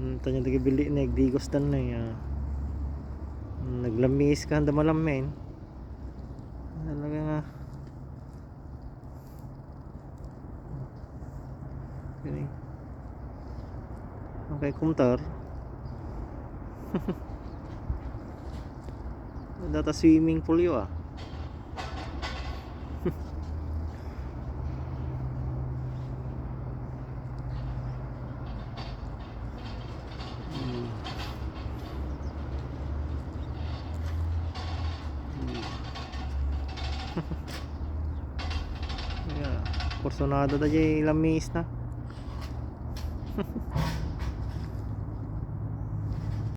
Tanya bili nagdigos dan na ya. Naglamis ka handa malamin. Talaga nga. Okay. Okay, kumtar. Data swimming pool yo ah. Yeah, porcionado da jay lamis na.